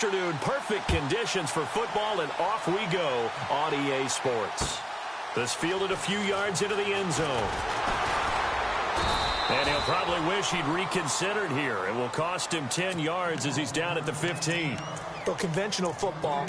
afternoon. Perfect conditions for football, and off we go on EA Sports. This fielded a few yards into the end zone. And he'll probably wish he'd reconsidered here. It will cost him 10 yards as he's down at the 15. Well, conventional football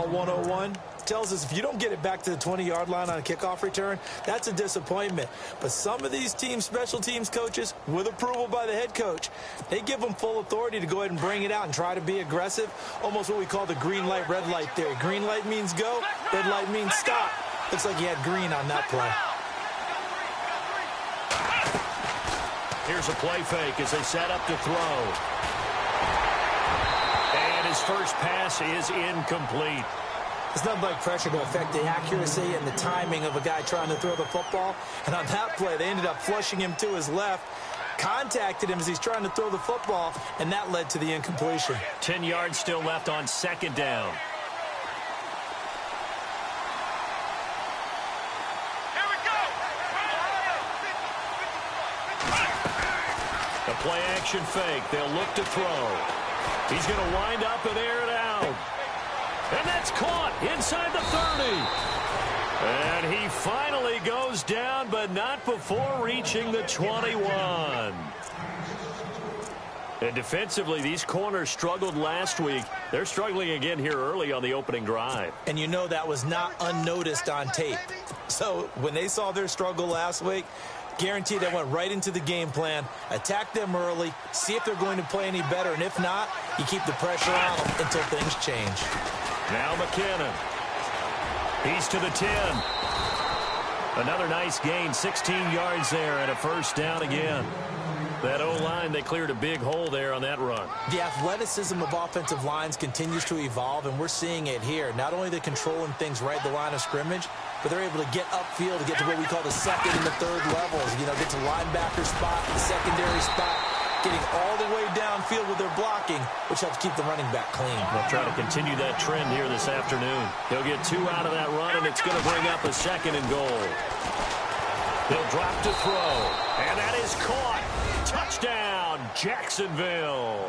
101, tells us if you don't get it back to the 20-yard line on a kickoff return, that's a disappointment. But some of these teams, special teams coaches, with approval by the head coach, they give them full authority to go ahead and bring it out and try to be aggressive, almost what we call the green light, red light theory. Green light means go, red light means stop. Looks like he had green on that play. Here's a play fake as they set up to throw. And his first pass is incomplete. It's nothing like pressure to affect the accuracy and the timing of a guy trying to throw the football. And on that play, they ended up flushing him to his left, contacted him as he's trying to throw the football, and that led to the incompletion. 10 yards still left on second down. The play action fake. They'll look to throw. He's going to wind up and air it out. And that's caught inside the 30. And he finally goes down, but not before reaching the 21. And defensively, these corners struggled last week. They're struggling again here early on the opening drive. And you know that was not unnoticed on tape. So when they saw their struggle last week, guaranteed they went right into the game plan, attack them early, see if they're going to play any better, and if not, you keep the pressure on them until things change. Now McKinnon. He's to the 10. Another nice gain, 16 yards there and a first down again. That O-line, they cleared a big hole there on that run. The athleticism of offensive lines continues to evolve, and we're seeing it here. Not only are they controlling things right at the line of scrimmage, but they're able to get upfield to get to what we call the second and the third levels. You know, get to linebacker spot, the secondary spot, getting all the way downfield with their blocking, which helps keep the running back clean. They'll try to continue that trend here this afternoon. They'll get 2 out of that run, and it's going to bring up a second and goal. They'll drop to throw, and that is caught. Touchdown, Jacksonville.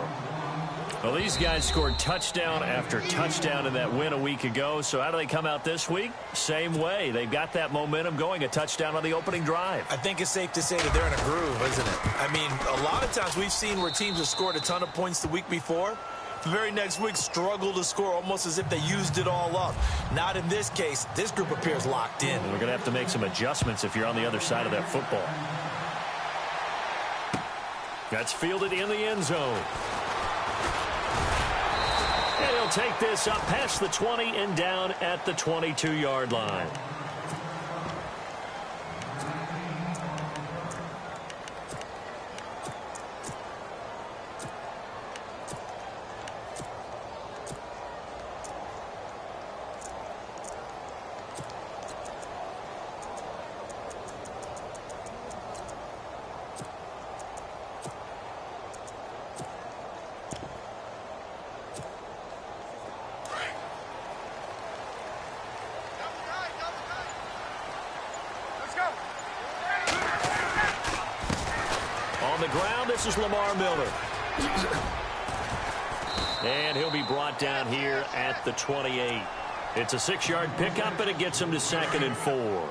Well, these guys scored touchdown after touchdown in that win a week ago. So how do they come out this week? Same way. They've got that momentum going, a touchdown on the opening drive. I think it's safe to say that they're in a groove, isn't it? I mean, a lot of times we've seen where teams have scored a ton of points the week before. The very next week struggle to score almost as if they used it all up. Not in this case. This group appears locked in. We're going to have to make some adjustments if you're on the other side of that football. That's fielded in the end zone. And he'll take this up past the 20 and down at the 22-yard line. On the ground, this is Lamar Miller. And he'll be brought down here at the 28. It's a 6-yard pickup, and it gets him to 2nd and 4.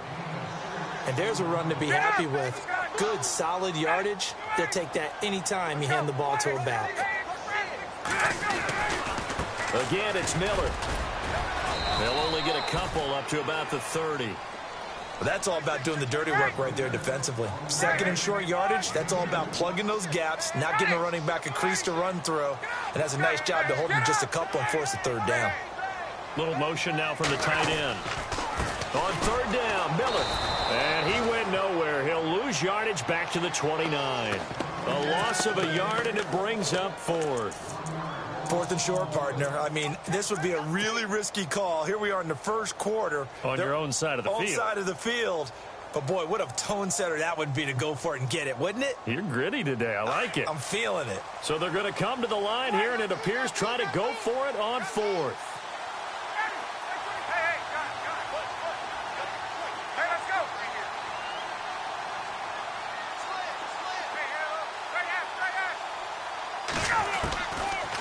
And there's a run to be happy with. Good, solid yardage. They'll take that anytime you hand the ball to a back. Again, it's Miller. They'll only get a couple up to about the 30. Well, that's all about doing the dirty work right there defensively. 2nd and short yardage, that's all about plugging those gaps, not giving a running back a crease to run through, and has a nice job to hold him just a couple and force a 3rd down. Little motion now from the tight end. On 3rd down, Miller. And he went nowhere. He'll lose yardage back to the 29. A loss of a yard, and it brings up 4th. 4th and short, partner. I mean, this would be a really risky call. Here we are in the first quarter. On your own side of the field. Own side of the field. But, boy, what a tone setter that would be to go for it and get it, wouldn't it? You're gritty today. I like it. I'm feeling it. So they're going to come to the line here, and it appears trying to go for it on 4th.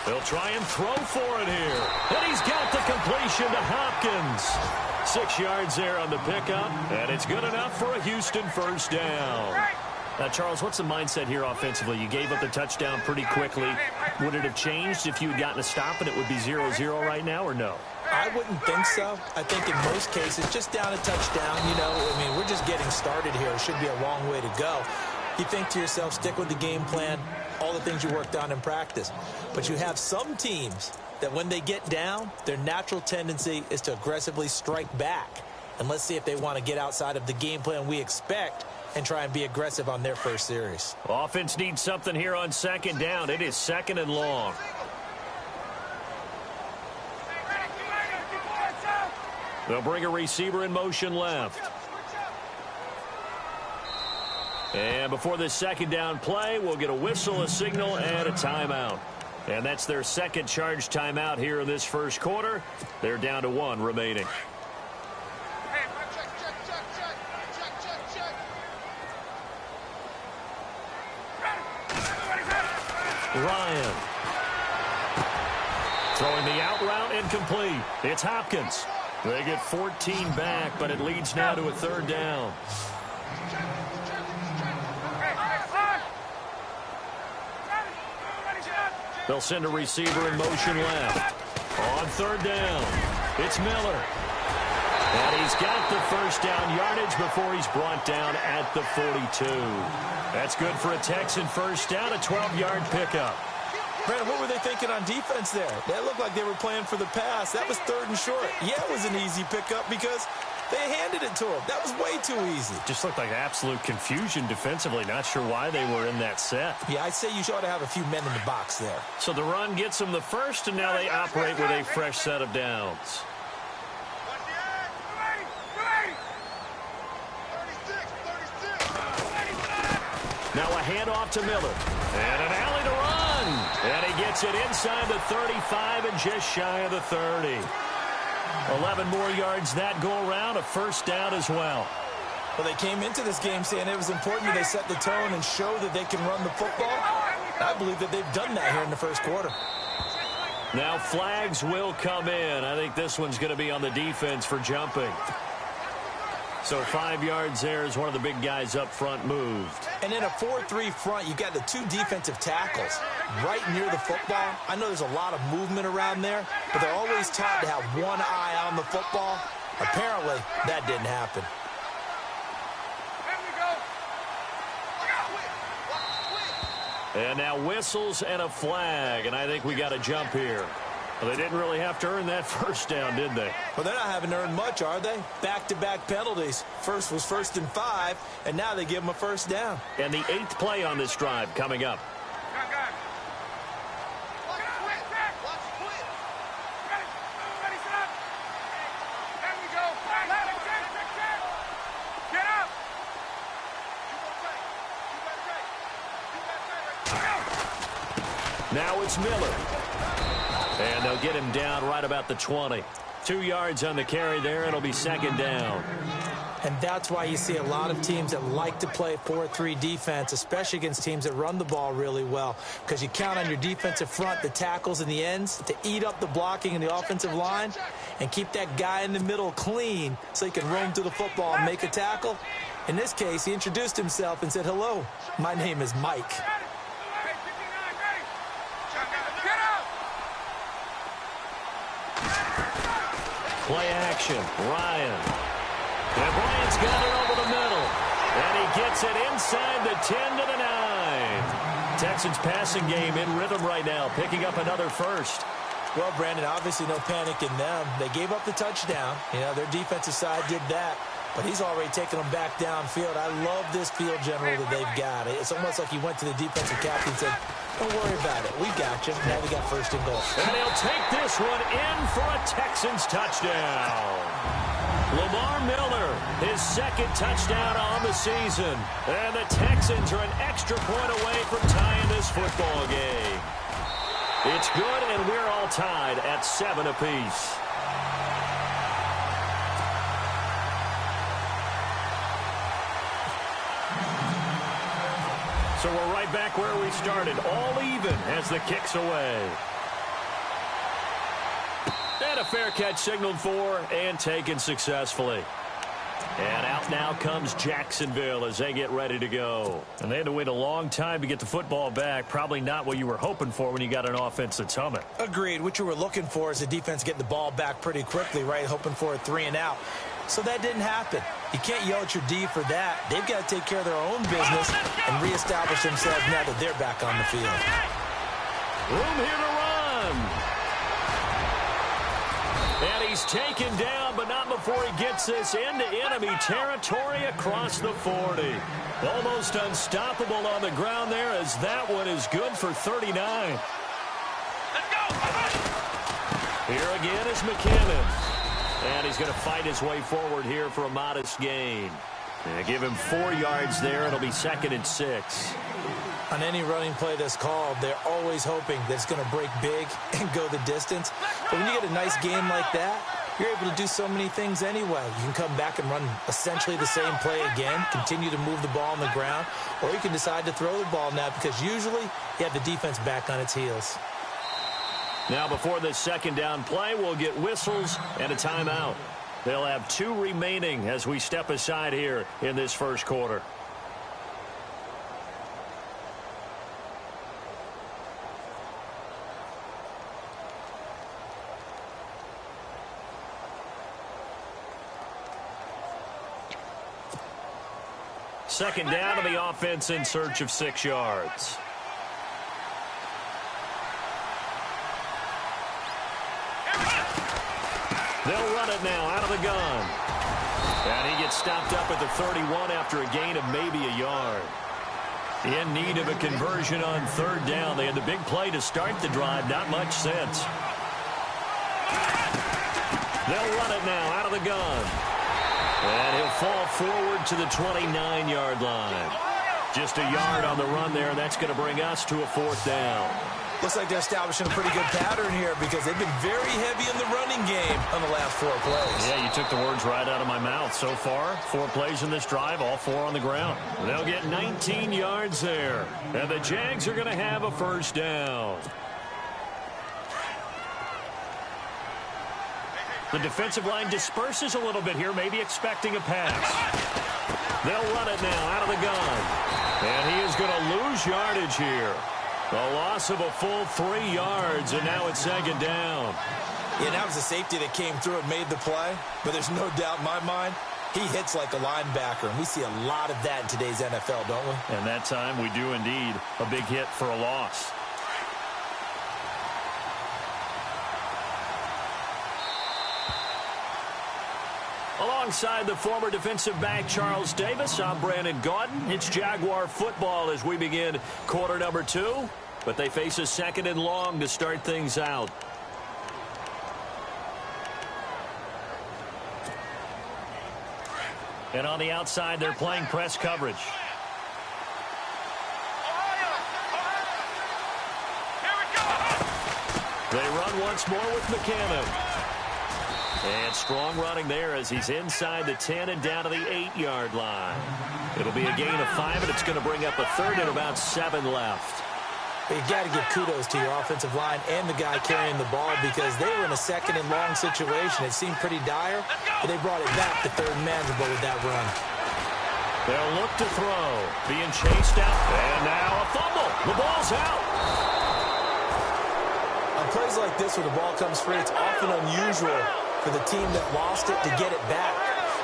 They'll He'll try and throw for it here. And he's got the completion to Hopkins. 6 yards there on the pickup, and it's good enough for a Houston first down. Charles, what's the mindset here offensively? You gave up the touchdown pretty quickly. Would it have changed if you had gotten a stop and it would be 0-0 right now, or no? I wouldn't think so. I think in most cases, just down a touchdown, we're just getting started here. It should be a long way to go. You think to yourself, stick with the game plan, all the things you worked on in practice. But you have some teams that when they get down, their natural tendency is to aggressively strike back. And let's see if they want to get outside of the game plan we expect and try and be aggressive on their first series. Offense needs something here on second down. It is second and long. They'll bring a receiver in motion left. And before this second down play, we'll get a whistle, a signal, and a timeout. And that's their second charge timeout here in this first quarter. They're down to 1 remaining. Ryan. Throwing the out route incomplete. It's Hopkins. They get 14 back, but it leads now to a third down. They'll send a receiver in motion left. On third down, it's Miller. And he's got the first down yardage before he's brought down at the 42. That's good for a Texan first down, a 12-yard pickup. Brandon, what were they thinking on defense there? That looked like they were playing for the pass. That was third and short. Yeah, it was an easy pickup because they handed it to him. That was way too easy. Just looked like absolute confusion defensively. Not sure why they were in that set. Yeah, I'd say you ought to have a few men in the box there. So the run gets them the first, and now they operate with a fresh set of downs. Now a handoff to Miller. And an alley to run. And he gets it inside the 35 and just shy of the 30. 11 more yards that go around, a first down as well. Well, they came into this game saying it was important that they set the tone and show that they can run the football. I believe that they've done that here in the first quarter. Now flags will come in. I think this one's going to be on the defense for jumping. So 5 yards there as one of the big guys up front moved. And in a 4-3 front, you got the 2 defensive tackles right near the football. I know there's a lot of movement around there, but they're always taught to have one eye on the football. Apparently, that didn't happen. And now whistles and a flag, and I think we got a jump here. Well, they didn't really have to earn that first down, did they? Well, they're not having to earn much, are they? Back-to-back penalties. First was 1st and 5, and now they give them a first down. And the 8th play on this drive coming up. Now it's Miller. And they'll get him down right about the 20. 2 yards on the carry there. It'll be second down. And that's why you see a lot of teams that like to play 4-3 defense, especially against teams that run the ball really well, because you count on your defensive front, the tackles and the ends, to eat up the blocking in the offensive line and keep that guy in the middle clean so he can roam through the football and make a tackle. In this case, he introduced himself and said, "Hello, my name is Mike." Play action, Ryan. And Bryant's got it over the middle. And he gets it inside the 10 to the 9. Texans passing game in rhythm right now, picking up another first. Well, Brandon, obviously no panic in them. They gave up the touchdown. Their defensive side did that. But he's already taken them back downfield. I love this field general that they've got. It's almost like he went to the defensive captain and said, "Don't worry about it. We got you." Now we got first and goal. And they'll take this one in for a Texans touchdown. Lamar Miller, his second touchdown on the season. And the Texans are an extra point away from tying this football game. It's good, and we're all tied at 7 apiece. So we're right back where we started, all even as the kick's away. And a fair catch signaled for and taken successfully. And out now comes Jacksonville as they get ready to go. And they had to wait a long time to get the football back. Probably not what you were hoping for when you got an offense that's humming. Agreed. What you were looking for is the defense getting the ball back pretty quickly, right? Hoping for a 3 and out. So that didn't happen. You can't yell at your D for that. They've got to take care of their own business and reestablish themselves now that they're back on the field. Room here to run. And he's taken down, but not before he gets this into enemy territory across the 40. Almost unstoppable on the ground there as that one is good for 39. Let's go! Here again is McKinnon. And he's going to fight his way forward here for a modest gain. And give him 4 yards there. It'll be 2nd and 6. On any running play that's called, they're always hoping that it's going to break big and go the distance. But when you get a nice game like that, you're able to do so many things anyway. You can come back and run essentially the same play again, continue to move the ball on the ground, or you can decide to throw the ball now because usually you have the defense back on its heels. Now before this 2nd down play, we'll get whistles and a timeout. They'll have 2 remaining as we step aside here in this first quarter. Second down, and the offense in search of 6 yards. They'll run it now out of the gun. And he gets stopped up at the 31 after a gain of maybe a yard. In need of a conversion on 3rd down. They had the big play to start the drive. Not much since. They'll run it now out of the gun. And he'll fall forward to the 29-yard line. Just a yard on the run there, and that's going to bring us to a 4th down. Looks like they're establishing a pretty good pattern here because they've been very heavy in the running game on the last 4 plays. Yeah, you took the words right out of my mouth. So far, 4 plays in this drive, all 4 on the ground. They'll get 19 yards there. And the Jags are going to have a 1st down. The defensive line disperses a little bit here, maybe expecting a pass. They'll run it now out of the gun. And he is going to lose yardage here. A loss of a full 3 yards, and now it's 2nd down. Yeah, that was a safety that came through and made the play, but there's no doubt in my mind, he hits like a linebacker, and we see a lot of that in today's NFL, don't we? And that time we do indeed. A big hit for a loss. Alongside the former defensive back Charles Davis, I'm Brandon Gaudin. It's Jaguar football as we begin quarter number 2. But they face a 2nd and long to start things out. And on the outside, they're playing press coverage. They run once more with McKinnon. And strong running there as he's inside the 10 and down to the 8-yard line. It'll be a gain of 5, and it's going to bring up a 3rd and about 7 left. But you got to give kudos to your offensive line and the guy carrying the ball because they were in a 2nd and long situation. It seemed pretty dire, but they brought it back to 3rd and manageable with that run. They'll look to throw. Being chased out. And now a fumble. The ball's out. On plays like this where the ball comes free, it's often unusual for the team that lost it to get it back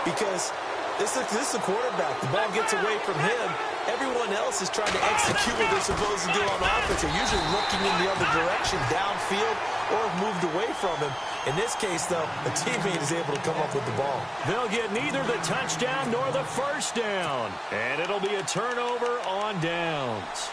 because this is the quarterback. The ball gets away from him. Everyone else is trying to execute what they're supposed to do on offense. They're usually looking in the other direction, downfield, or have moved away from him. In this case, though, a teammate is able to come up with the ball. They'll get neither the touchdown nor the 1st down. And it'll be a turnover on downs.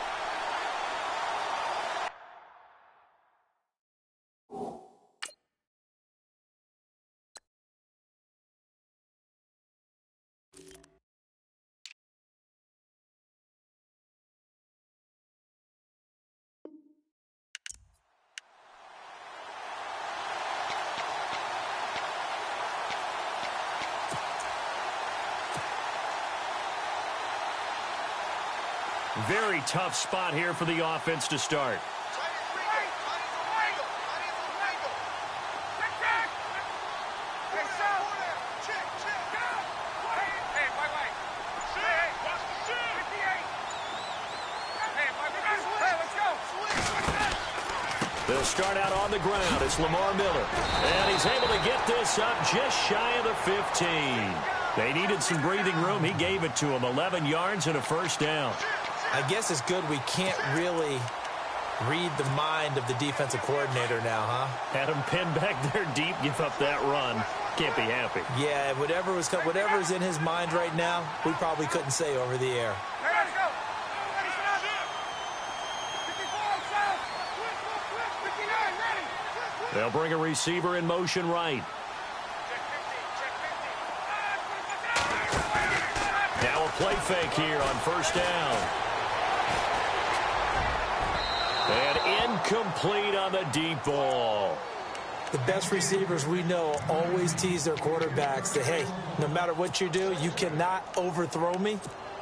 Very tough spot here for the offense to start. They'll start out on the ground. It's Lamar Miller. And he's able to get this up just shy of the 15. They needed some breathing room. He gave it to them. 11 yards and a first down. I guess it's good we can't really read the mind of the defensive coordinator now, huh? Had him pinned back there deep, give up that run. Can't be happy. Yeah, whatever's in his mind right now, we probably couldn't say over the air. They'll bring a receiver in motion right. Now a play fake here on first down. And incomplete on the deep ball. The best receivers we know always tease their quarterbacks that, hey, no matter what you do, you cannot overthrow me.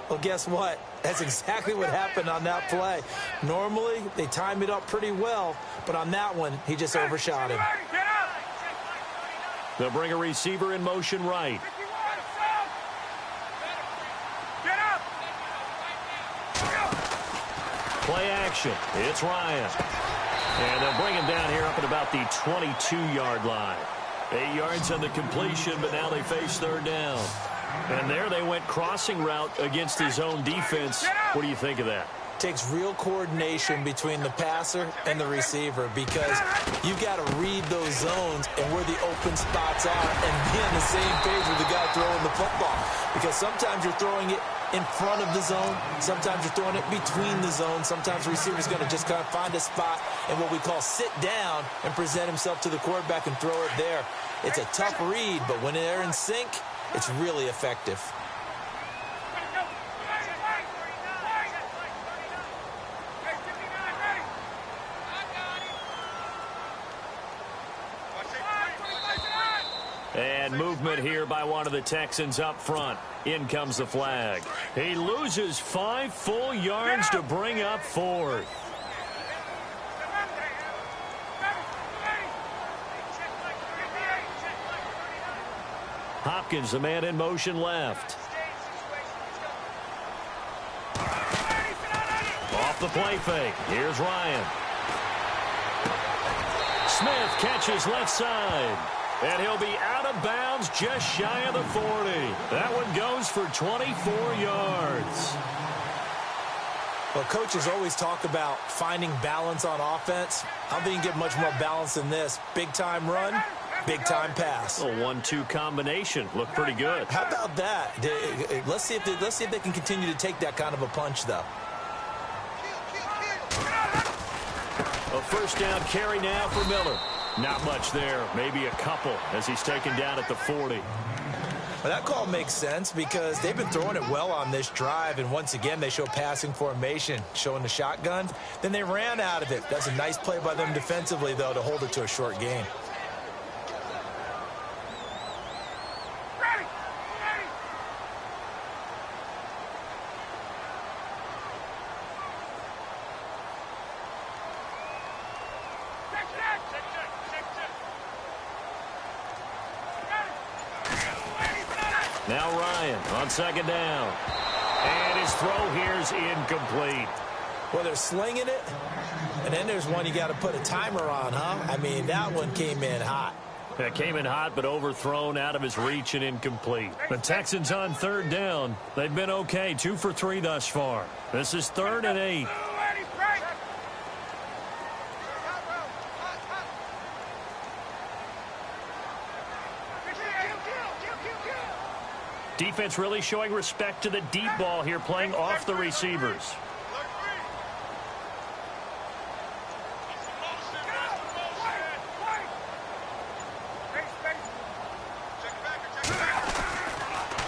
Well, guess what? That's exactly what happened on that play. Normally, they time it up pretty well, but on that one, he just overshot him. They'll bring a receiver in motion right. Play action. It's Ryan. And they'll bring him down here up at about the 22-yard line. 8 yards on the completion, but now they face third down. And there they went crossing route against his own defense. What do you think of that? Takes real coordination between the passer and the receiver because you've got to read those zones and where the open spots are and be on the same page with the guy throwing the football. Because sometimes you're throwing it in front of the zone. Sometimes you're throwing it between the zones. Sometimes the receiver's going to just kind of find a spot and what we call sit down and present himself to the quarterback and throw it there. It's a tough read, but when they're in sync, it's really effective. And movement here by one of the Texans up front. In comes the flag. He loses 5 full yards to bring up fourth. Hopkins, the man in motion left. Off the play fake. Here's Ryan. Smith catches left side. And he'll be out of bounds just shy of the 40. That one goes for 24 yards. Well, coaches always talk about finding balance on offense. I don't think you can get much more balance than this. Big-time run, big-time pass. A 1-2 combination. Looked pretty good. How about that? Let's see if they can continue to take that kind of a punch, though. A first down carry now for Miller. Not much there, maybe a couple as he's taken down at the 40. Well, that call makes sense because they've been throwing it well on this drive, and once again they show passing formation, showing the shotgun. Then they ran out of it. That's a nice play by them defensively, though, to hold it to a short gain. Now Ryan on second down. And his throw here's incomplete. Well, they're slinging it, and then there's one you got to put a timer on, huh? I mean, that one came in hot. That came in hot, but overthrown, out of his reach and incomplete. The Texans on third down. They've been okay, 2 for 3 thus far. This is 3rd and 8. Defense really showing respect to the deep ball here, playing off the receivers.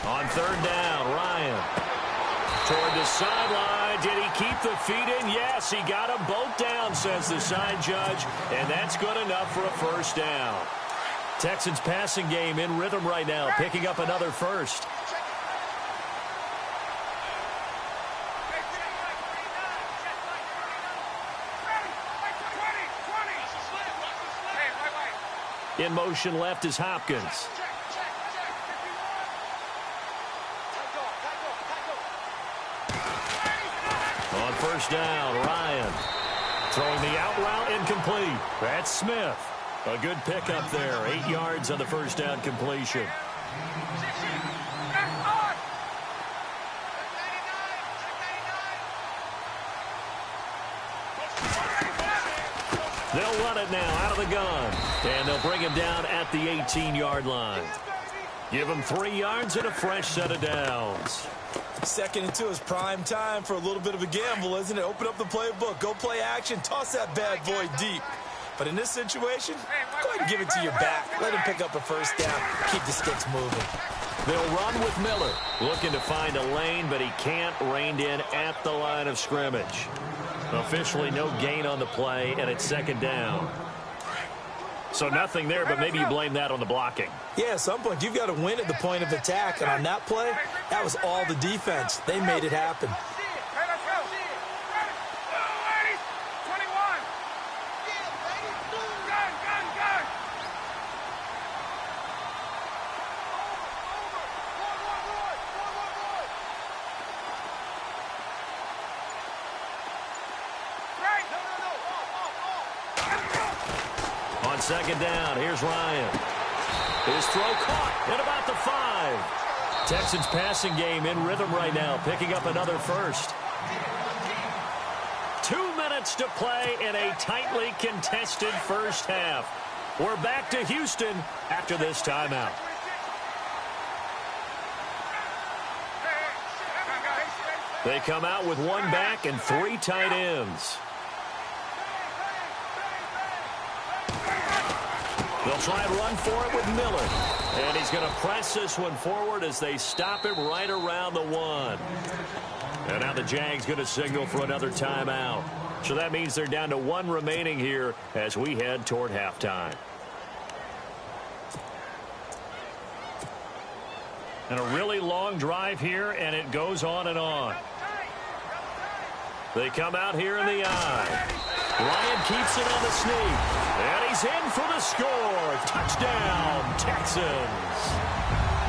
On third down, Ryan. Toward the sideline. Did he keep the feet in? Yes, he got them both down, says the side judge. And that's good enough for a first down. Texans passing game in rhythm right now, picking up another first. In motion left is Hopkins. On first down, Ryan. Throwing the out route incomplete. That's Smith. A good pickup there. 8 yards on the first down completion. They'll run it now out of the gun. And they'll bring him down at the 18-yard line. Give him 3 yards and a fresh set of downs. 2nd and 2 is prime time for a little bit of a gamble, isn't it? Open up the playbook, go play action, toss that bad boy deep. But in this situation, go ahead and give it to your back. Let him pick up a first down. Keep the sticks moving. They'll run with Miller. Looking to find a lane, but he can't. Reined in at the line of scrimmage. Officially no gain on the play, and it's 2nd down. So nothing there, but maybe you blame that on the blocking. Yeah, at some point, you've got to win at the point of attack. And on that play, that was all the defense. They made it happen. On 2nd down, here's Ryan. His throw caught at about the 5. Texans passing game in rhythm right now, picking up another first. 2 minutes to play in a tightly contested first half. We're back to Houston after this timeout. They come out with 1 back and 3 tight ends. They'll try and run for it with Miller. And he's going to press this one forward as they stop him right around the 1. And now the Jags going to signal for another timeout. So that means they're down to 1 remaining here as we head toward halftime. And a really long drive here, and it goes on and on. They come out here in the eye. Ryan keeps it on the sneak. And he's in for the score. Touchdown, Texans.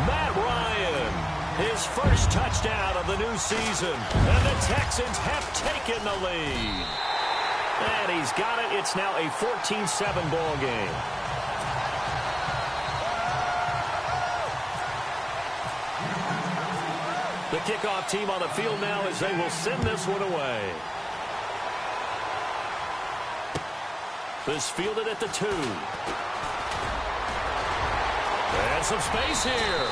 Matt Ryan, his first touchdown of the new season. And the Texans have taken the lead. And he's got it. It's now a 14-7 ball game. The kickoff team on the field now as they will send this one away. This fielded at the 2. And some space here.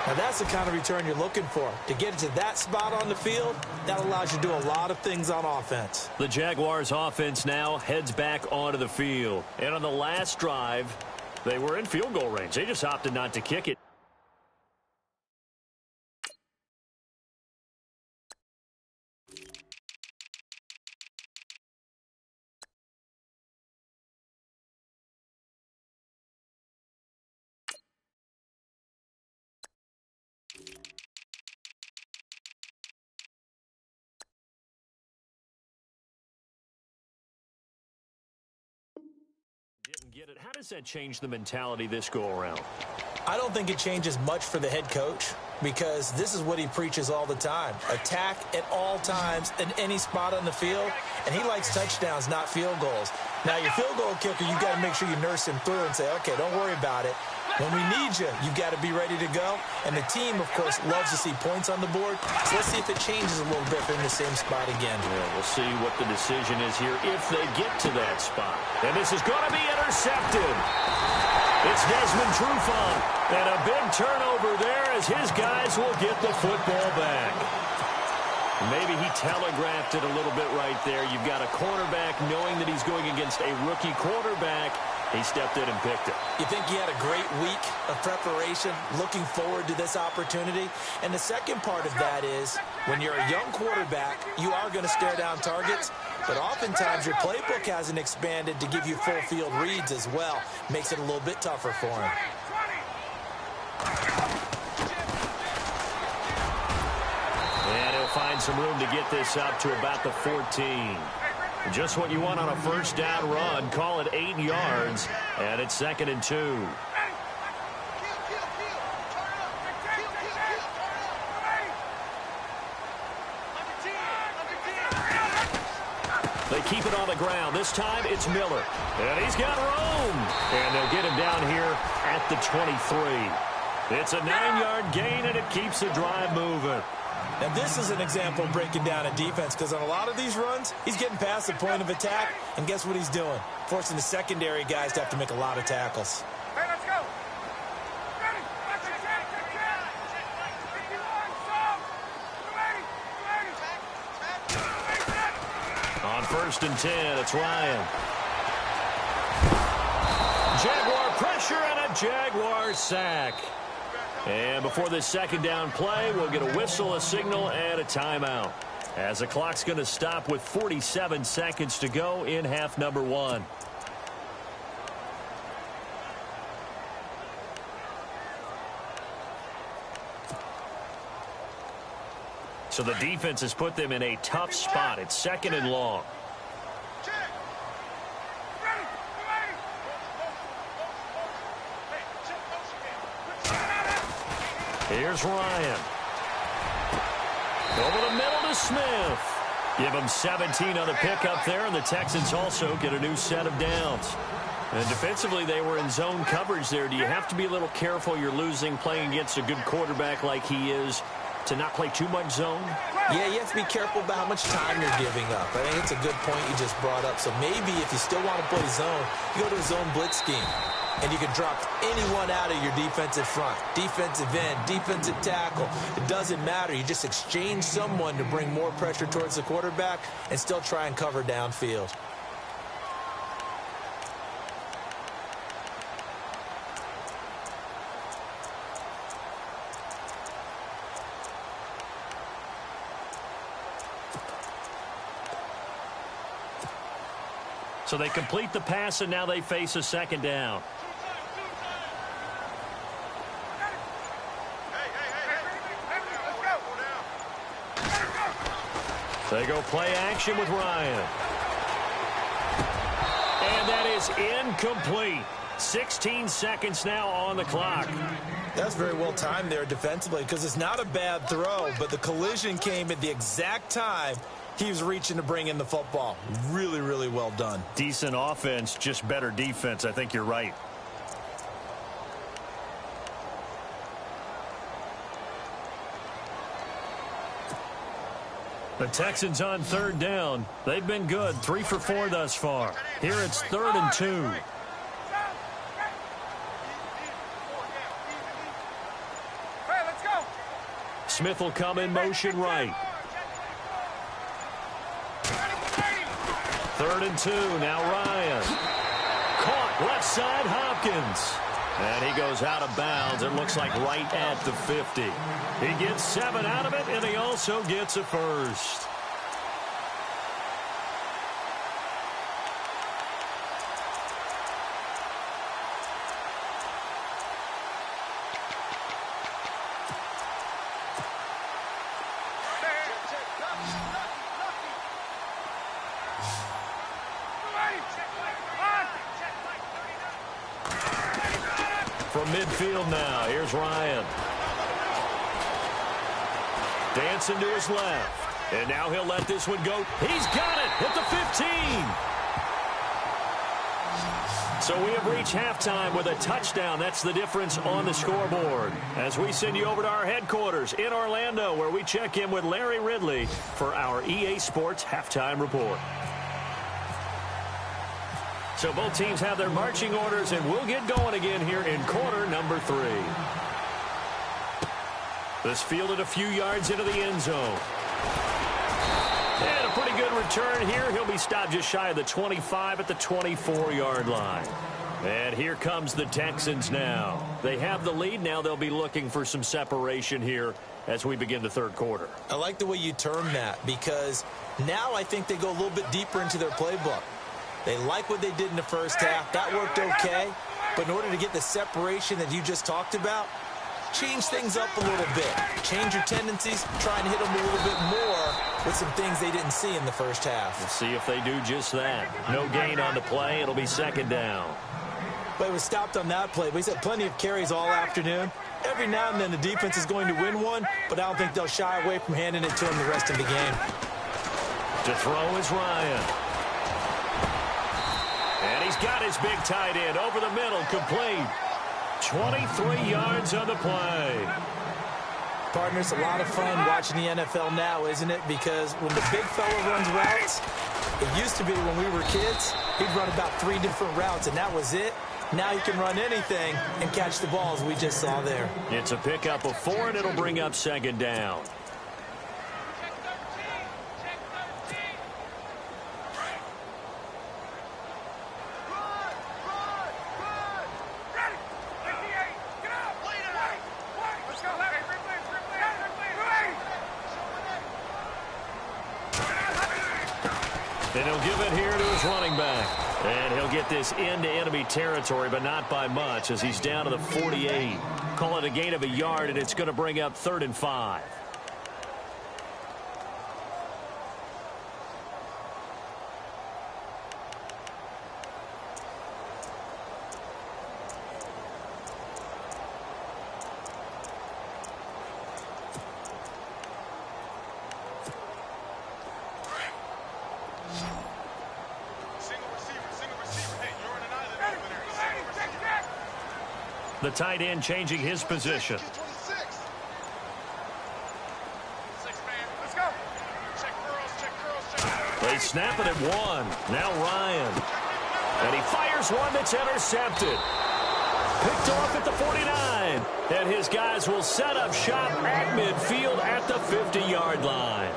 Now that's the kind of return you're looking for. To get it to that spot on the field, that allows you to do a lot of things on offense. The Jaguars offense now heads back onto the field. And on the last drive, they were in field goal range. They just opted not to kick it. Didn't get it. How does that change the mentality this go around? I don't think it changes much for the head coach because this is what he preaches all the time. Attack at all times in any spot on the field, and he likes touchdowns, not field goals. Now, your field goal kicker, you've got to make sure you nurse him through and say, okay, don't worry about it. When we need you, you've got to be ready to go. And the team, of course, loves to see points on the board. So let's see if it changes a little bit from the same spot again. Yeah, we'll see what the decision is here if they get to that spot. And this is going to be intercepted. It's Desmond Trufant. And a big turnover there as his guys will get the football back. Maybe he telegraphed it a little bit right there. You've got a cornerback knowing that he's going against a rookie quarterback. He stepped in and picked it. You think he had a great week of preparation, looking forward to this opportunity? And the second part of that is, when you're a young quarterback, you are going to stare down targets, but oftentimes your playbook hasn't expanded to give you full field reads as well. Makes it a little bit tougher for him. And he'll find some room to get this up to about the 14. Just what you want on a first down run. Call it 8 yards, and it's 2nd and 2. They keep it on the ground. This time it's Miller. And he's got room. And they'll get him down here at the 23. It's a 9-yard gain, and it keeps the drive moving. And this is an example of breaking down a defense, because on a lot of these runs, he's getting past the point of attack, and guess what he's doing? Forcing the secondary guys to have to make a lot of tackles. Hey, let's go. On 1st and 10, it's Ryan. Jaguar pressure and a Jaguar sack. And before this second down play, we'll get a whistle, a signal, and a timeout, as the clock's going to stop with 47 seconds to go in half number 1. So the defense has put them in a tough spot. It's 2nd and long. Here's Ryan. Over the middle to Smith. Give him 17 on the pickup there, and the Texans also get a new set of downs. And defensively, they were in zone coverage there. Do you have to be a little careful? You're losing playing against a good quarterback like he is, to not play too much zone? Yeah, you have to be careful about how much time you're giving up. I think it's a good point you just brought up. So maybe if you still want to play zone, you go to a zone blitz scheme. And you can drop anyone out of your defensive front, defensive end, defensive tackle. It doesn't matter. You just exchange someone to bring more pressure towards the quarterback and still try and cover downfield. So they complete the pass, and now they face a second down. They go play action with Ryan. And that is incomplete. 16 seconds now on the clock. That's very well timed there defensively, because it's not a bad throw, but the collision came at the exact time he was reaching to bring in the football. Really, really well done. Decent offense, just better defense. I think you're right. The Texans on 3rd down. They've been good, 3 for 4 thus far. Here it's 3rd and 2. Hey, let's go. Smith will come in motion right. 3rd and 2. Now Ryan. Caught left side, Hopkins. And he goes out of bounds. It looks like right at the 50. He gets 7 out of it, and he also gets a first. From midfield now, here's Ryan. Dancing to his left. And now he'll let this one go. He's got it at the 15. So we have reached halftime with a touchdown. That's the difference on the scoreboard. As we send you over to our headquarters in Orlando, where we check in with Larry Ridley for our EA Sports Halftime Report. So both teams have their marching orders, and we'll get going again here in quarter number 3. This fielded a few yards into the end zone. And a pretty good return here. He'll be stopped just shy of the 25 at the 24-yard line. And here comes the Texans now. They have the lead. Now they'll be looking for some separation here as we begin the 3rd quarter. I like the way you term that, because now I think they go a little bit deeper into their playbook. They like what they did in the first half. That worked okay. But in order to get the separation that you just talked about, change things up a little bit. Change your tendencies. Try and hit them a little bit more with some things they didn't see in the first half. We'll see if they do just that. No gain on the play. It'll be 2nd down. But it was stopped on that play. But he's had plenty of carries all afternoon. Every now and then the defense is going to win one, but I don't think they'll shy away from handing it to him the rest of the game. To throw is Ryan. He's got his big tight end over the middle, complete. 23 yards on the play. Partner, it's a lot of fun watching the NFL now, isn't it? Because when the big fella runs routes, it used to be when we were kids, he'd run about 3 different routes, and that was it. Now he can run anything and catch the balls we just saw there. It's a pickup of 4, and it'll bring up second down. And he'll give it here to his running back. And he'll get this into enemy territory, but not by much, as he's down to the 48. Call it a gain of a yard, and it's going to bring up 3rd and 5. The tight end changing his position. They snap it at 1. Now Ryan. And he fires one that's intercepted. Picked off at the 49. And his guys will set up shop at midfield at the 50-yard line.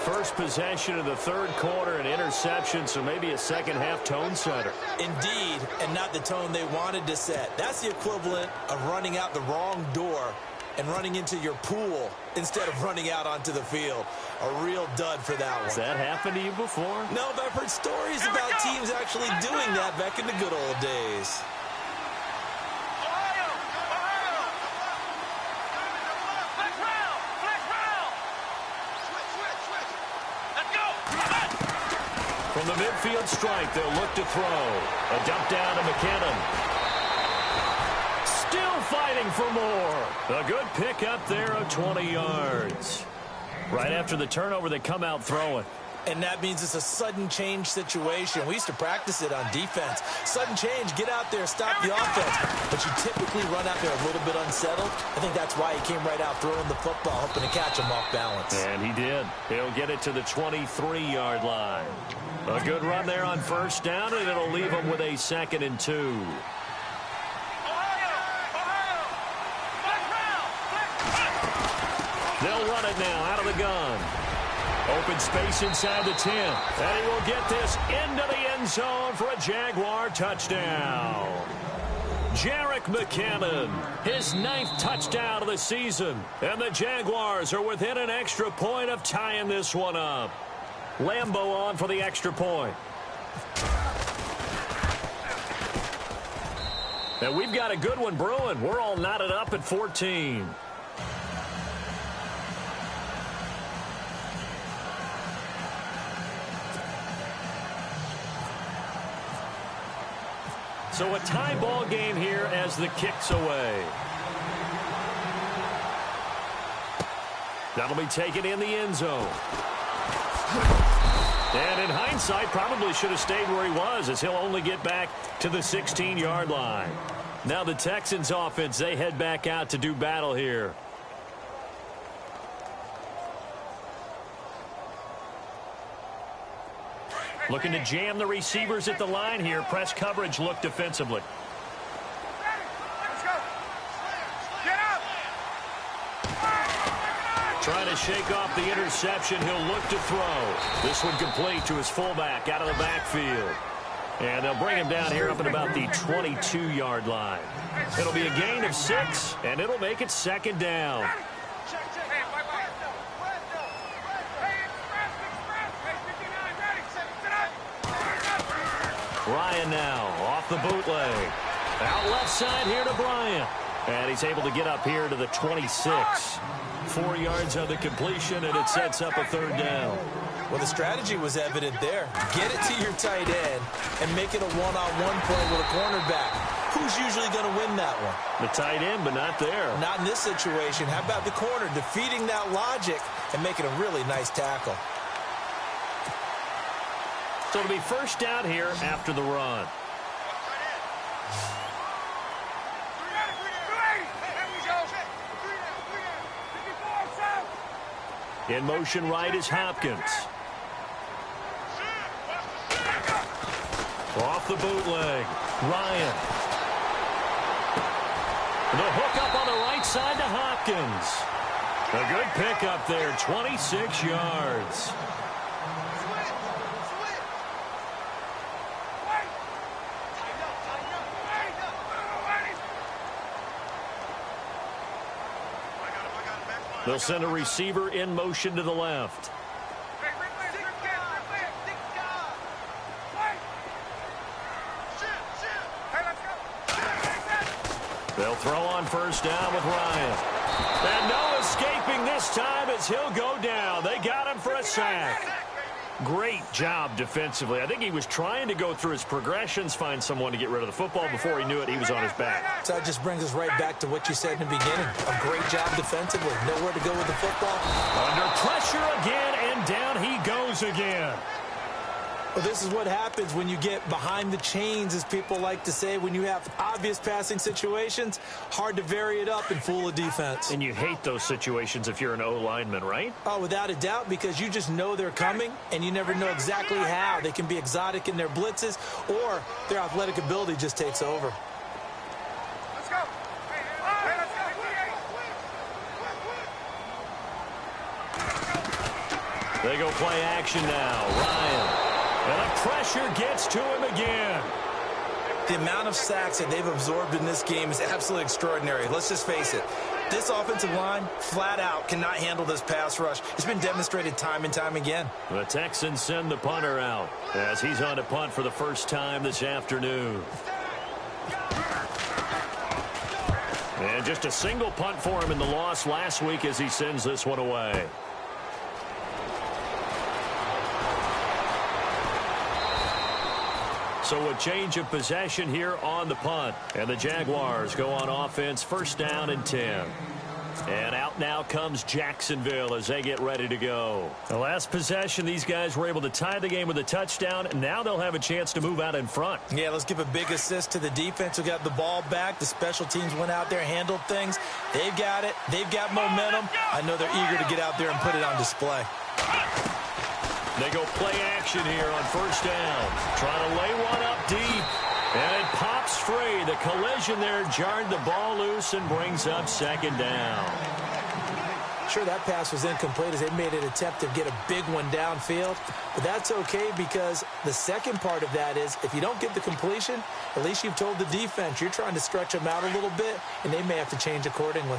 First possession of the 3rd quarter, an interception, so maybe a second-half tone setter. Indeed, and not the tone they wanted to set. That's the equivalent of running out the wrong door and running into your pool instead of running out onto the field. A real dud for that one. Has that happened to you before? No, but I've heard stories about teams actually doing that back in the good old days. From the midfield stripe, they'll look to throw. A dump down to McKinnon. Still fighting for more. A good pickup there of 20 yards. Right after the turnover, they come out throwing. And that means it's a sudden change situation. We used to practice it on defense. Sudden change, get out there, stop the offense. But you typically run out there a little bit unsettled. I think that's why he came right out throwing the football, hoping to catch him off balance. And he did. He'll get it to the 23-yard line. A good run there on 1st down, and it'll leave him with a 2nd and 2. They'll run it now out of the gun. Open space inside the 10. And he will get this into the end zone for a Jaguar touchdown. Jerick McKinnon, his 9th touchdown of the season. And the Jaguars are within an extra point of tying this one up. Lambo on for the extra point. And we've got a good one brewing. We're all knotted up at 14. So a tie ball game here as the kick's away. That'll be taken in the end zone. And in hindsight, probably should have stayed where he was, as he'll only get back to the 16-yard line. Now the Texans offense, they head back out to do battle here. Looking to jam the receivers at the line here. Press coverage look defensively. Trying to shake off the interception. He'll look to throw. This one complete to his fullback out of the backfield. And they'll bring him down here up at about the 22-yard line. It'll be a gain of 6, and it'll make it 2nd down. Ryan now off the bootleg. Out left side here to Bryant. And he's able to get up here to the 26. 4 yards on the completion, and it sets up a 3rd down. Well, the strategy was evident there. Get it to your tight end and make it a one-on-one play with a cornerback. Who's usually going to win that one? The tight end, but not there. Not in this situation. How about the corner defeating that logic and making a really nice tackle? So it'll be first down here after the run. In motion right is Hopkins. Off the bootleg, Ryan. The hook up on the right side to Hopkins. A good pickup there, 26 yards. They'll send a receiver in motion to the left. They'll throw on first down with Ryan. And no escaping this time as he'll go down. They got him for a sack. Great job defensively. I think he was trying to go through his progressions, find someone to get rid of the football. Before he knew it, he was on his back. So that just brings us right back to what you said in the beginning. A great job defensively. Nowhere to go with the football. Under pressure again, and down he goes again. Well, this is what happens when you get behind the chains, as people like to say. When you have obvious passing situations, hard to vary it up and fool a defense. And you hate those situations if you're an O-lineman, right? Oh, without a doubt, because you just know they're coming, and you never know exactly how. They can be exotic in their blitzes, or their athletic ability just takes over. Let's go. Hey, let's go. They go play action now. Ryan. And the pressure gets to him again. The amount of sacks that they've absorbed in this game is absolutely extraordinary. Let's just face it. This offensive line, flat out, cannot handle this pass rush. It's been demonstrated time and time again. The Texans send the punter out as he's on to punt for the first time this afternoon. And just a single punt for him in the loss last week as he sends this one away. So a change of possession here on the punt. And the Jaguars go on offense, first down and 10. And out now comes Jacksonville as they get ready to go. The last possession, these guys were able to tie the game with a touchdown. And now they'll have a chance to move out in front. Yeah, let's give a big assist to the defense who got the ball back. The special teams went out there, handled things. They've got it. They've got momentum. I know they're eager to get out there and put it on display. They go play action here on first down. Trying to lay one up deep. And it pops free. The collision there jarred the ball loose and brings up second down. Sure, that pass was incomplete as they made an attempt to get a big one downfield. But that's okay because the second part of that is if you don't get the completion, at least you've told the defense you're trying to stretch them out a little bit, and they may have to change accordingly.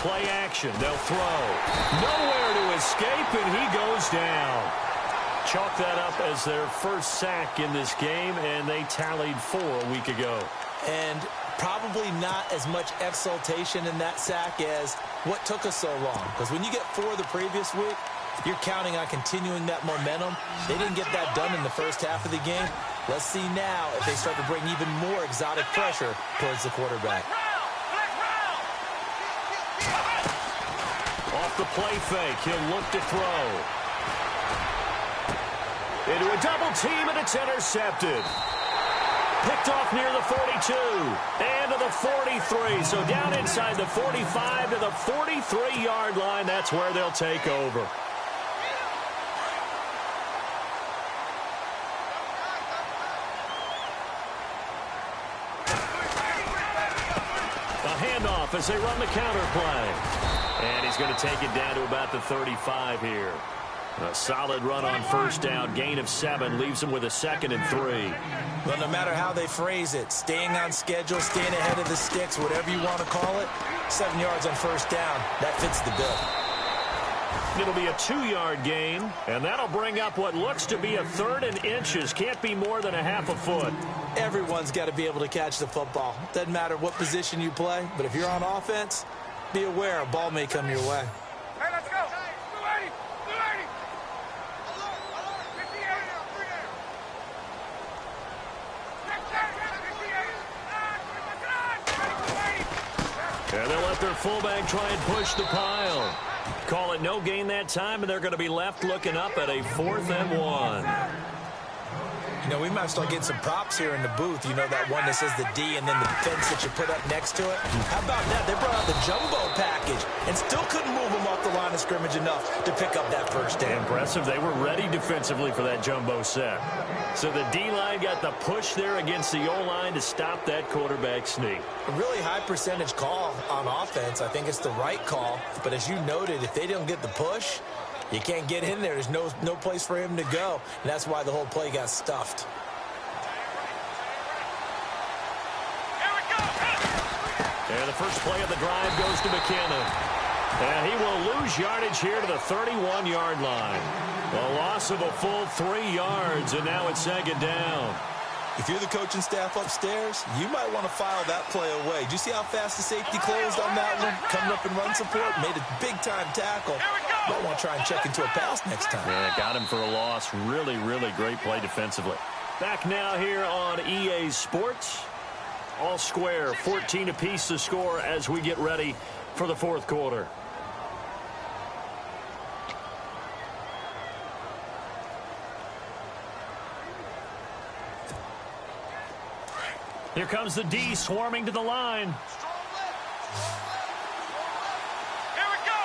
Play action. They'll throw. Nowhere to escape, and he goes down. Chalk that up as their first sack in this game, and they tallied 4 a week ago. And probably not as much exultation in that sack as what took us so long. Because when you get 4 the previous week, you're counting on continuing that momentum. They didn't get that done in the first half of the game. Let's see now if they start to bring even more exotic pressure towards the quarterback. Off the play fake, he'll look to throw. Into a double team, and it's intercepted. Picked off near the 42 and to the 43. So down inside the 45 to the 43-yard line. That's where they'll take over. A handoff as they run the counter play. And he's going to take it down to about the 35 here. A solid run on first down. Gain of 7 leaves him with a 2nd and 3. Well, no matter how they phrase it, staying on schedule, staying ahead of the sticks, whatever you want to call it, 7 yards on first down, that fits the bill. It'll be a 2-yard gain, and that'll bring up what looks to be a 3rd and inches. Can't be more than a half a foot. Everyone's got to be able to catch the football. Doesn't matter what position you play, but if you're on offense, be aware a ball may come your way. Hey, let's go. 280. 280. And they'll let their fullback try and push the pile. Call it no gain that time, and they're going to be left looking up at a 4th and 1. You know, we might start getting some props here in the booth. You know, that one that says the D and then the fence that you put up next to it. How about that? They brought out the jumbo package and still couldn't move them off the line of scrimmage enough to pick up that first down. Impressive. They were ready defensively for that jumbo set. So the D-line got the push there against the O-line to stop that quarterback sneak. A really high percentage call on offense. I think it's the right call. But as you noted, if they don't get the push, you can't get in there. There's no place for him to go. And that's why the whole play got stuffed. And the first play of the drive goes to McKinnon. And he will lose yardage here to the 31-yard line. A loss of a full 3 yards, and now it's 2nd down. If you're the coaching staff upstairs, you might want to file that play away. Do you see how fast the safety closed on that one? Coming up in run support, made a big-time tackle. Might want to try and check into a pass next time. Yeah, got him for a loss. Really, really great play defensively. Back now here on EA Sports. All square, 14 apiece to score as we get ready for the 4th quarter. Here comes the D swarming to the line. Here we go.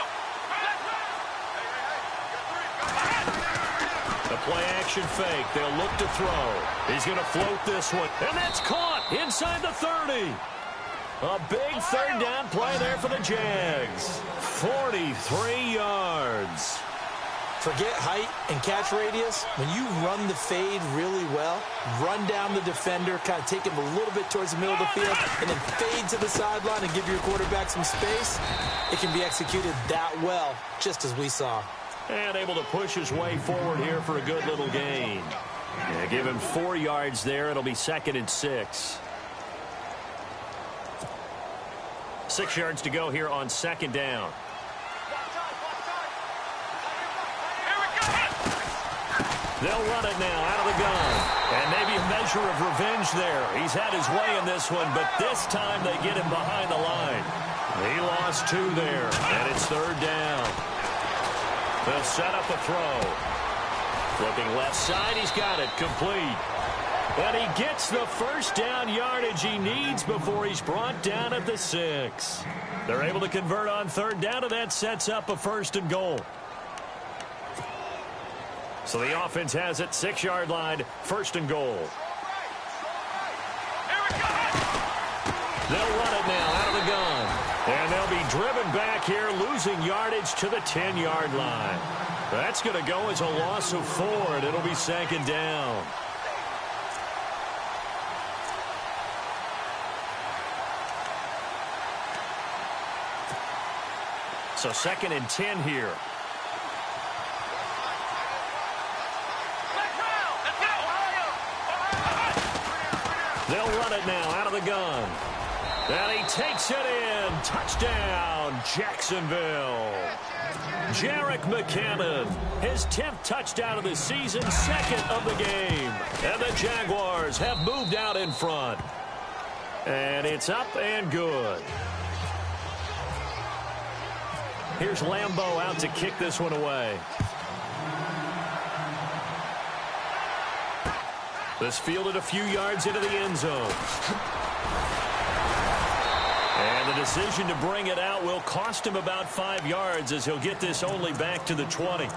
The play action fake. They'll look to throw. He's going to float this one. And that's caught inside the 30. A big 3rd down play there for the Jags. 43 yards. Forget height and catch radius. When you run the fade really well, run down the defender, kind of take him a little bit towards the middle of the field, and then fade to the sideline and give your quarterback some space, it can be executed that well, just as we saw. And able to push his way forward here for a good little gain. Yeah, give him 4 yards there. It'll be 2nd and 6. 6 yards to go here on 2nd down. They'll run it now out of the gun. And maybe a measure of revenge there. He's had his way in this one, but this time they get him behind the line. He lost 2 there, and it's 3rd down. They'll set up a throw. Looking left side, he's got it, complete. And he gets the first down yardage he needs before he's brought down at the 6. They're able to convert on 3rd down, and that sets up a 1st and goal. So the offense has it, 6-yard line, 1st and goal. They'll run it now out of the gun. And they'll be driven back here, losing yardage to the 10-yard line. That's going to go as a loss of 4, and it'll be 2nd down. So 2nd and 10 here. They'll run it now out of the gun. And he takes it in. Touchdown, Jacksonville. Jerick McKinnon, his 10th touchdown of the season, 2nd of the game. And the Jaguars have moved out in front. And it's up and good. Here's Lambeau out to kick this one away. This fielded a few yards into the end zone. And the decision to bring it out will cost him about 5 yards as he'll get this only back to the 20.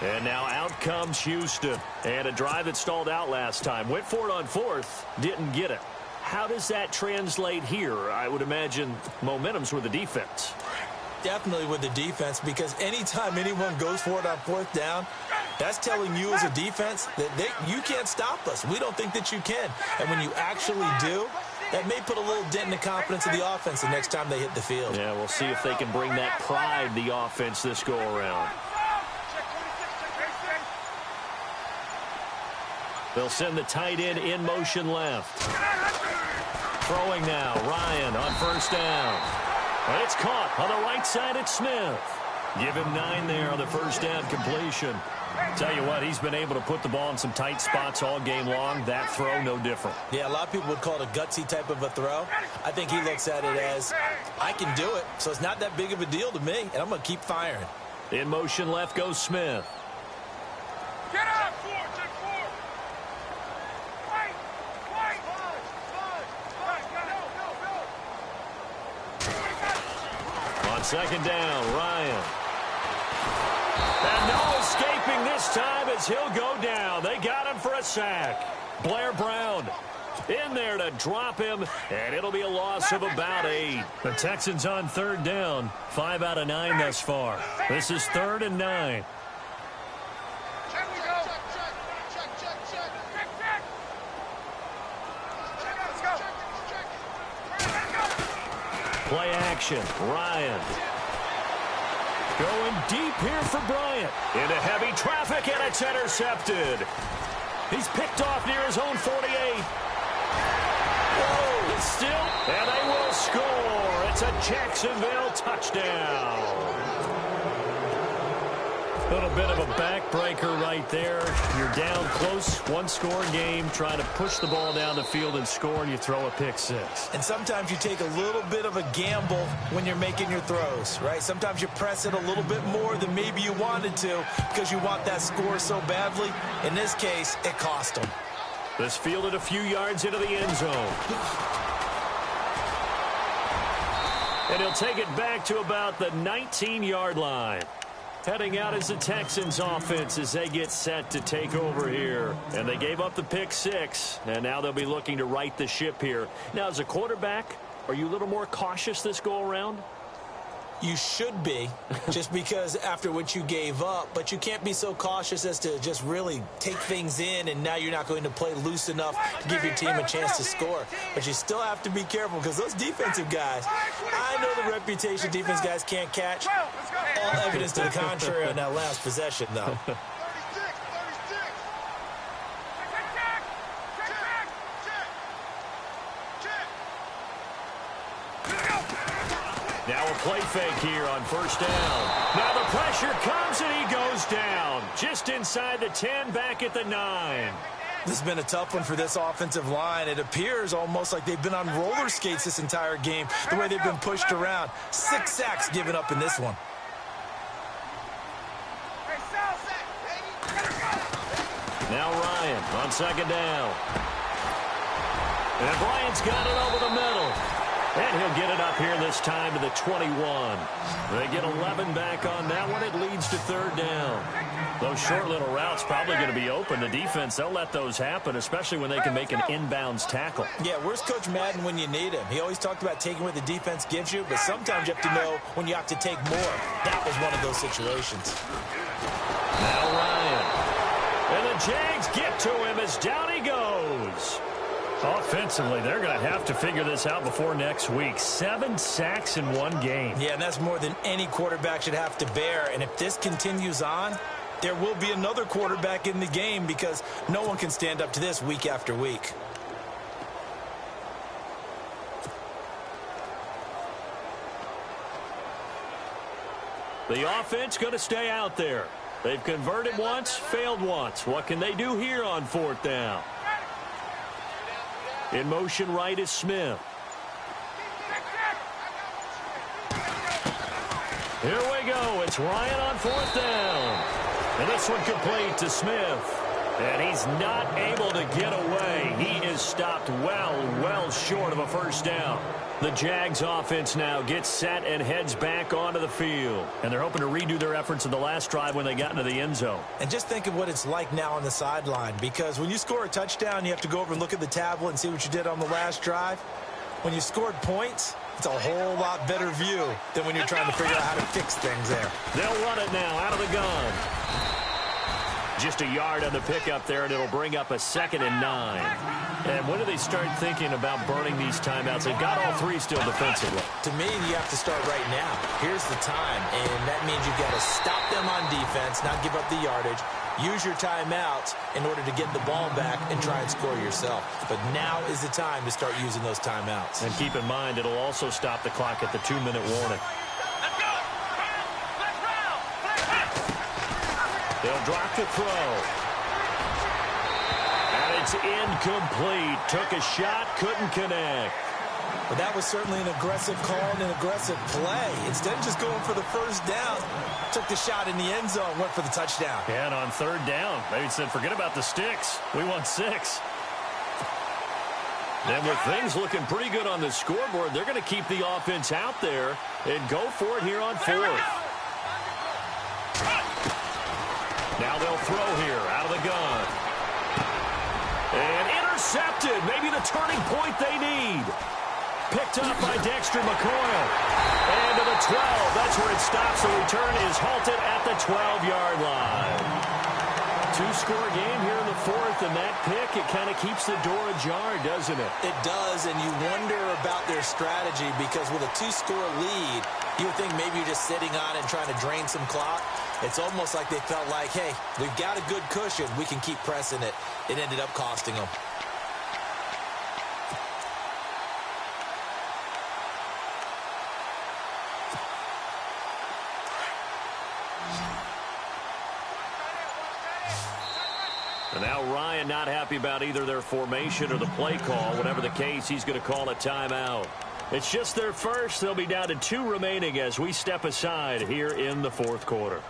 And now out comes Houston. And a drive that stalled out last time. Went for it on 4th, didn't get it. How does that translate here? I would imagine momentum's with the defense. Definitely with the defense, because anytime anyone goes for it on 4th down, that's telling you as a defense that you can't stop us. We don't think that you can. And when you actually do, that may put a little dent in the confidence of the offense the next time they hit the field. Yeah, we'll see if they can bring that pride, the offense, this go-around. They'll send the tight end in motion left. Throwing now, Ryan on first down. And it's caught on the right side at Smith. Give him 9 there on the first down completion. Tell you what, he's been able to put the ball in some tight spots all game long. That throw, no different. Yeah, a lot of people would call it a gutsy type of a throw. I think he looks at it as, I can do it, so it's not that big of a deal to me, and I'm going to keep firing. In motion left goes Smith. Get up! Check 4. Wait! On second down, Ryan. And no escaping this time as he'll go down. They got him for a sack. Blair Brown in there to drop him, and it'll be a loss of about 8. The Texans on third down, 5 out of 9 thus far. This is 3rd and 9. Check we go! Check. Let's go! Play action, Ryan. Going deep here for Bryant. Into heavy traffic, and it's intercepted. He's picked off near his own 48. Whoa, it's still, and they will score. It's a Jacksonville touchdown. A little bit of a backbreaker right there. You're down close, one-score game, trying to push the ball down the field and score, and you throw a pick 6. And sometimes you take a little bit of a gamble when you're making your throws, right? Sometimes you press it a little bit more than maybe you wanted to because you want that score so badly. In this case, it cost them. This fielded a few yards into the end zone. And he'll take it back to about the 19-yard line. Heading out is the Texans offense as they get set to take over here. And they gave up the pick 6, and now they'll be looking to right the ship here. Now, as a quarterback, are you a little more cautious this go-around? You should be, just because after what you gave up, but you can't be so cautious as to just really take things in, and now you're not going to play loose enough to give your team a chance to score. But you still have to be careful because those defensive guys, I know the reputation defense guys can't catch. All evidence to the contrary on that last possession, though. Now a play fake here on first down. Now the pressure comes and he goes down. Just inside the 10, back at the 9. This has been a tough one for this offensive line. It appears almost like they've been on roller skates this entire game, the way they've been pushed around. 6 sacks given up in this one. Now Ryan on second down. And Bryant's got it over the middle. And he'll get it up here this time to the 21. They get 11 back on that one. It leads to third down. Those short little routes probably going to be open. The defense, they'll let those happen, especially when they can make an inbounds tackle. Yeah, where's Coach Madden when you need him? He always talked about taking what the defense gives you, but sometimes you have to know when you have to take more. That was one of those situations. Now Ryan. And the Jags get to him as down he goes. Offensively, they're going to have to figure this out before next week. 7 sacks in one game. Yeah, and that's more than any quarterback should have to bear. And if this continues on, there will be another quarterback in the game because no one can stand up to this week after week. The offense going to stay out there. They've converted once, failed once. What can they do here on fourth down? In motion right is Smith. Here we go. It's Ryan on fourth down. And this one complete to Smith. And he's not able to get away. He is stopped well short of a first down. The Jags offense now gets set and heads back onto the field. And they're hoping to redo their efforts in the last drive when they got into the end zone. And just think of what it's like now on the sideline, because when you score a touchdown, you have to go over and look at the tablet and see what you did on the last drive. When you scored points, it's a whole lot better view than when you're trying to figure out how to fix things there. They'll run it now out of the gun. Just a yard on the pickup there, and it'll bring up a 2nd and 9. And when do they start thinking about burning these timeouts? They've got all 3 still defensively. To me, you have to start right now. Here's the time, and that means you've got to stop them on defense, not give up the yardage. use your timeouts in order to get the ball back and try and score yourself. But now is the time to start using those timeouts. And keep in mind, it'll also stop the clock at the 2-minute warning. They'll drop to throw. And it's incomplete. Took a shot, couldn't connect. But that was certainly an aggressive call and an aggressive play. Instead of just going for the first down, took the shot in the end zone, went for the touchdown. Yeah, and on third down, they said, forget about the sticks. We want 6. And with things looking pretty good on the scoreboard, they're going to keep the offense out there and go for it here on 4th. Now they'll throw here out of the gun. And intercepted. Maybe the turning point they need. Picked up by Dexter McCoy. And to the 12. That's where it stops. The return is halted at the 12-yard line. 2-score game here in the 4th, and that pick, it kind of keeps the door ajar, doesn't it? It does, and you wonder about their strategy because with a 2-score lead, you would think maybe you're just sitting on it and trying to drain some clock. It's almost like they felt like, hey, we've got a good cushion. We can keep pressing it. It ended up costing them. And now Ryan not happy about either their formation or the play call. Whatever the case, he's going to call a timeout. It's just their first. They'll be down to 2 remaining as we step aside here in the 4th quarter.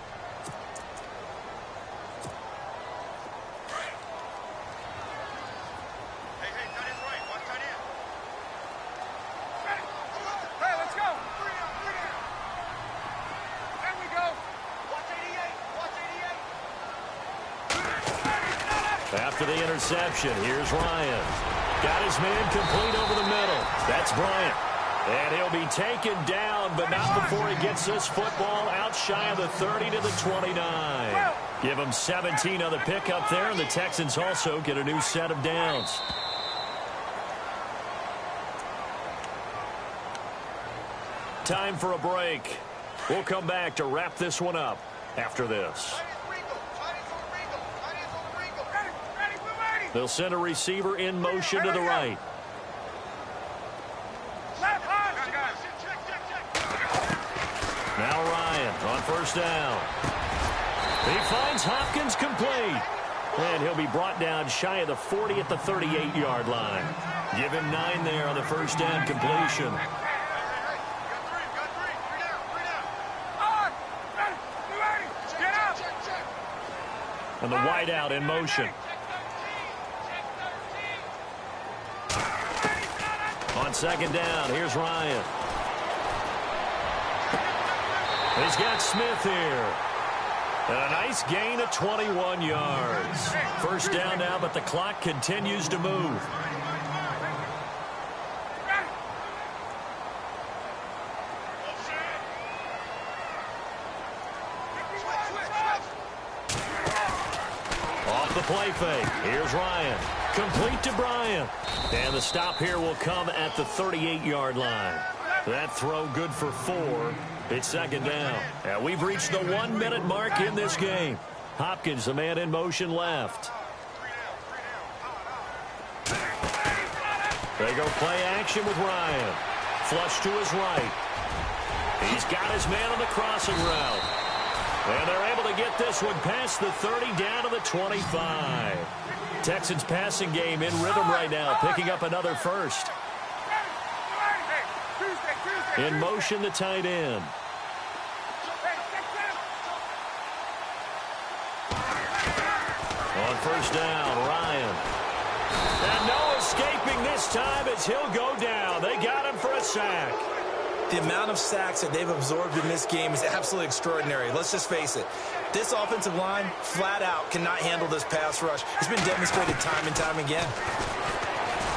After the interception, here's Ryan. Got his man complete over the middle. That's Bryant. And he'll be taken down, but not before he gets this football out shy of the 30 to the 29. Give him 17 on the pickup there, and the Texans also get a new set of downs. Time for a break. We'll come back to wrap this one up after this. They'll send a receiver in motion to the right. Now Ryan on first down. He finds Hopkins complete. And he'll be brought down shy of the 40 at the 38-yard line. Give him 9 there on the first down completion. And the wideout in motion. On second down, here's Ryan. He's got Smith here. And a nice gain of 21 yards. First down now, but the clock continues to move. Off the play fake. Here's Ryan. Complete to Bryant. And the stop here will come at the 38-yard line. That throw good for 4. It's second down. And we've reached the 1-minute mark in this game. Hopkins, the man in motion left. They go play action with Ryan. Flush to his right. He's got his man on the crossing route. And they're able to get this one past the 30 down to the 25. Texans passing game in rhythm right now, picking up another first. In motion, the tight end. On first down, Ryan. And no escaping this time as he'll go down. They got him for a sack. The amount of sacks that they've absorbed in this game is absolutely extraordinary. Let's just face it. This offensive line, flat out, cannot handle this pass rush. It's been demonstrated time and time again.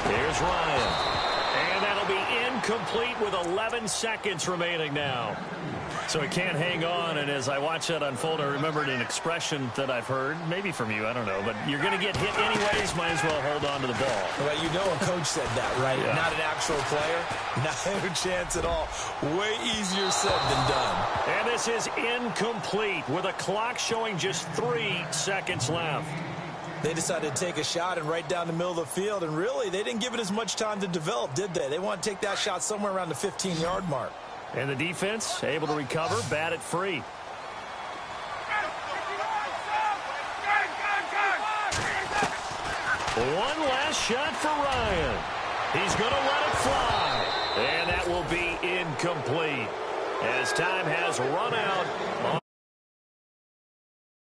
Here's Ryan. And that'll be incomplete with 11 seconds remaining now. So he can't hang on, and as I watch that unfold, I remembered an expression that I've heard, maybe from you, I don't know, but you're going to get hit anyways, might as well hold on to the ball. Well, you know a coach said that, right? Yeah. Not an actual player. Not a chance at all. Way easier said than done. And this is incomplete with a clock showing just 3 seconds left. They decided to take a shot and right down the middle of the field, and really, they didn't give it as much time to develop, did they? They want to take that shot somewhere around the 15-yard mark. And the defense able to recover, bat it free. One last shot for Ryan. He's going to let it fly. And that will be incomplete as time has run out.